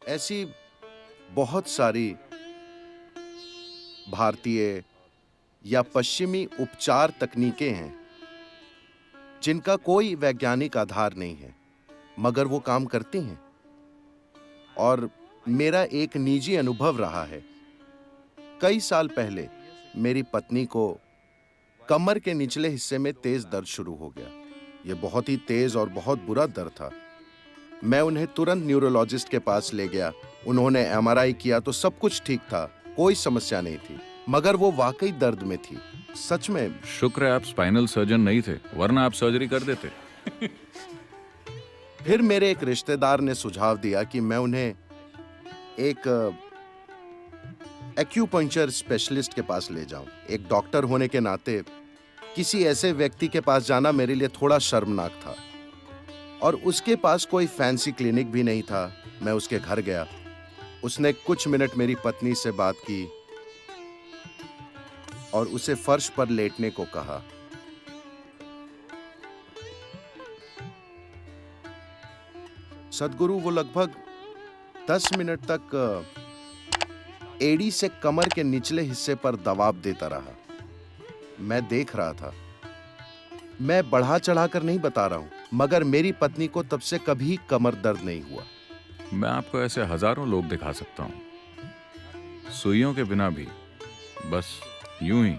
ऐसी बहुत सारी भारतीय या पश्चिमी उपचार तकनीकें हैं जिनका कोई वैज्ञानिक आधार नहीं है, मगर वो काम करती हैं। और मेरा एक निजी अनुभव रहा है। कई साल पहले मेरी पत्नी को कमर के निचले हिस्से में तेज दर्द शुरू हो गया। ये बहुत ही तेज और बहुत बुरा दर्द था। मैं उन्हें तुरंत न्यूरोलॉजिस्ट के पास ले गया। उन्होंने एमआरआई किया तो सब कुछ ठीक था, कोई समस्या नहीं थी, मगर वो वाकई दर्द में थी। सच में शुक्र है आप स्पाइनल सर्जन नहीं थे, वरना आप सर्जरी कर देते। फिर मेरे एक रिश्तेदार ने सुझाव दिया कि मैं उन्हें एक एक्यूपंक्चर स्पेशलिस्ट के पास ले जाऊं। एक डॉक्टर होने के नाते किसी ऐसे व्यक्ति के पास जाना मेरे लिए थोड़ा शर्मनाक था, और उसके पास कोई फैंसी क्लिनिक भी नहीं था। मैं उसके घर गया। उसने कुछ मिनट मेरी पत्नी से बात की और उसे फर्श पर लेटने को कहा। सदगुरु वो लगभग 10 मिनट तक एड़ी से कमर के निचले हिस्से पर दबाव देता रहा। मैं देख रहा था। मैं बढ़ा चढ़ाकर नहीं बता रहा हूं, मगर मेरी पत्नी को तब से कभी कमर दर्द नहीं हुआ। मैं आपको ऐसे हजारों लोग दिखा सकता हूं, सुइयों के बिना भी, बस यूं ही।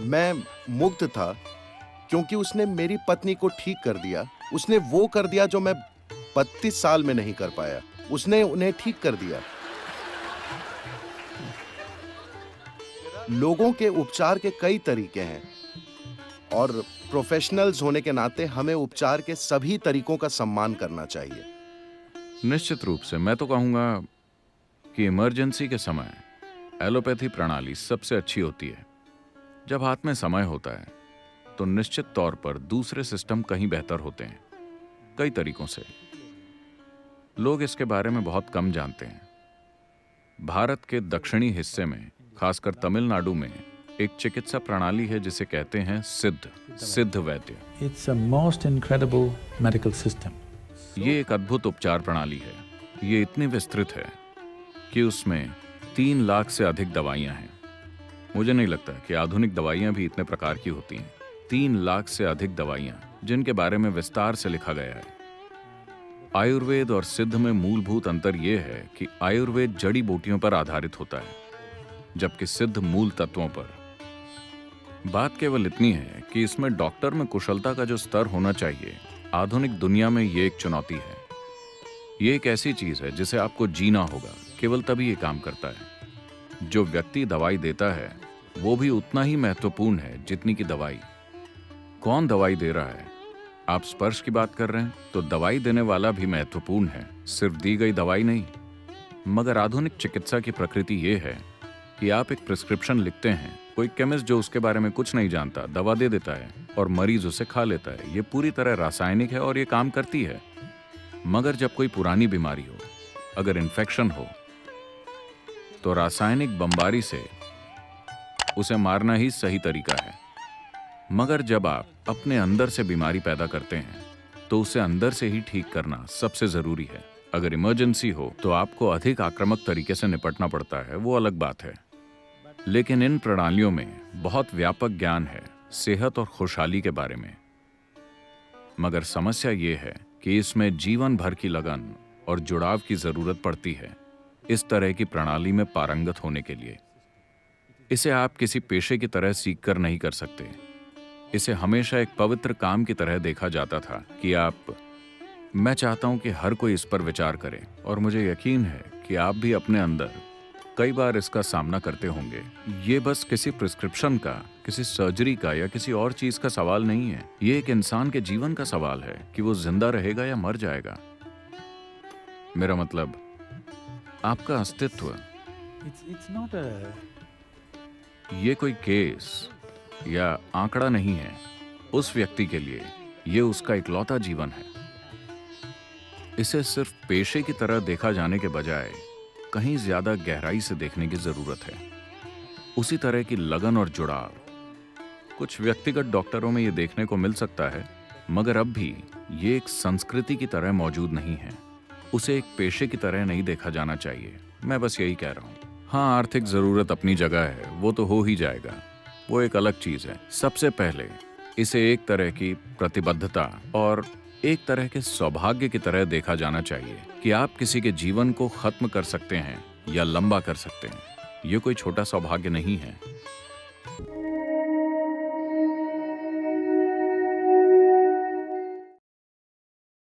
मैं मुग्ध था क्योंकि उसने मेरी पत्नी को ठीक कर दिया। उसने वो कर दिया जो मैं 32 साल में नहीं कर पाया। उसने उन्हें ठीक कर दिया। लोगों के उपचार के कई तरीके हैं, और प्रोफेशनल्स होने के नाते हमें उपचार के सभी तरीकों का सम्मान करना चाहिए। निश्चित रूप से मैं तो कहूंगा कि इमरजेंसी के समय एलोपैथी प्रणाली सबसे अच्छी होती है। जब हाथ में समय होता है तो निश्चित तौर पर दूसरे सिस्टम कहीं बेहतर होते हैं, कई तरीकों से। लोग इसके बारे में बहुत कम जानते हैं। भारत के दक्षिणी हिस्से में, खासकर तमिलनाडु में, एक चिकित्सा प्रणाली है जिसे कहते हैं सिद्ध वैद्य। It's a most incredible medical system. ये एक अद्भुत उपचार प्रणाली है। ये इतनी विस्तृत है कि उसमें 3 लाख से अधिक दवाइयां हैं। मुझे नहीं लगता कि आधुनिक दवाइयां भी इतने प्रकार की होती हैं। 3 लाख से अधिक दवाइयां जिनके बारे में विस्तार से लिखा गया है। आयुर्वेद और सिद्ध में मूलभूत अंतर यह है कि आयुर्वेद जड़ी बूटियों पर आधारित होता है, जबकि सिद्ध मूल तत्वों पर। बात केवल इतनी है कि इसमें डॉक्टर में कुशलता का जो स्तर होना चाहिए, आधुनिक दुनिया में ये एक चुनौती है। ये एक ऐसी चीज है जिसे आपको जीना होगा, केवल तभी ये काम करता है। जो व्यक्ति दवाई देता है वो भी उतना ही महत्वपूर्ण है जितनी की दवाई। कौन दवाई दे रहा है? आप स्पर्श की बात कर रहे हैं तो दवाई देने वाला भी महत्वपूर्ण है, सिर्फ दी गई दवाई नहीं। मगर आधुनिक चिकित्सा की प्रकृति ये है कि आप एक प्रिस्क्रिप्शन लिखते हैं, कोई केमिस्ट जो उसके बारे में कुछ नहीं जानता दवा दे देता है और मरीज उसे खा लेता है। ये पूरी तरह रासायनिक है और ये काम करती है। मगर जब कोई पुरानी बीमारी हो, अगर इन्फेक्शन हो, तो रासायनिक बमबारी से उसे मारना ही सही तरीका है। मगर जब आप अपने अंदर से बीमारी पैदा करते हैं तो उसे अंदर से ही ठीक करना सबसे जरूरी है। अगर इमरजेंसी हो तो आपको अधिक आक्रामक तरीके से निपटना पड़ता है, वो अलग बात है। लेकिन इन प्रणालियों में बहुत व्यापक ज्ञान है सेहत और खुशहाली के बारे में। मगर समस्या ये है कि इसमें जीवन भर की लगन और जुड़ाव की जरूरत पड़ती है इस तरह की प्रणाली में पारंगत होने के लिए। इसे आप किसी पेशे की तरह सीख कर नहीं कर सकते। इसे हमेशा एक पवित्र काम की तरह देखा जाता था कि मैं चाहता हूं कि हर कोई इस पर विचार करे, और मुझे यकीन है कि आप भी अपने अंदर कई बार इसका सामना करते होंगे। ये बस किसी प्रिस्क्रिप्शन का, किसी सर्जरी का या किसी और चीज का सवाल नहीं है। ये एक इंसान के जीवन का सवाल है कि वो जिंदा रहेगा या मर जाएगा। मेरा मतलब आपका अस्तित्व। It's not a... ये कोई केस या आंकड़ा नहीं है। उस व्यक्ति के लिए ये उसका इकलौता जीवन है। इसे सिर्फ पेशे की तरह देखा जाने के बजाय कहीं ज्यादा गहराई से देखने की जरूरत है। उसी तरह की लगन और जुड़ाव कुछ व्यक्तिगत डॉक्टरों में ये देखने को मिल सकता है, मगर अब भी ये एक संस्कृति की तरह मौजूद नहीं है। उसे एक पेशे की तरह नहीं देखा जाना चाहिए। मैं बस यही कह रहा हूँ। हाँ, आर्थिक जरूरत अपनी जगह है, वो तो हो ही जाएगा, वो एक अलग चीज है। सबसे पहले इसे एक तरह की प्रतिबद्धता और एक तरह के सौभाग्य की तरह देखा जाना चाहिए कि आप किसी के जीवन को खत्म कर सकते हैं या लंबा कर सकते हैं। ये कोई छोटा सौभाग्य नहीं है।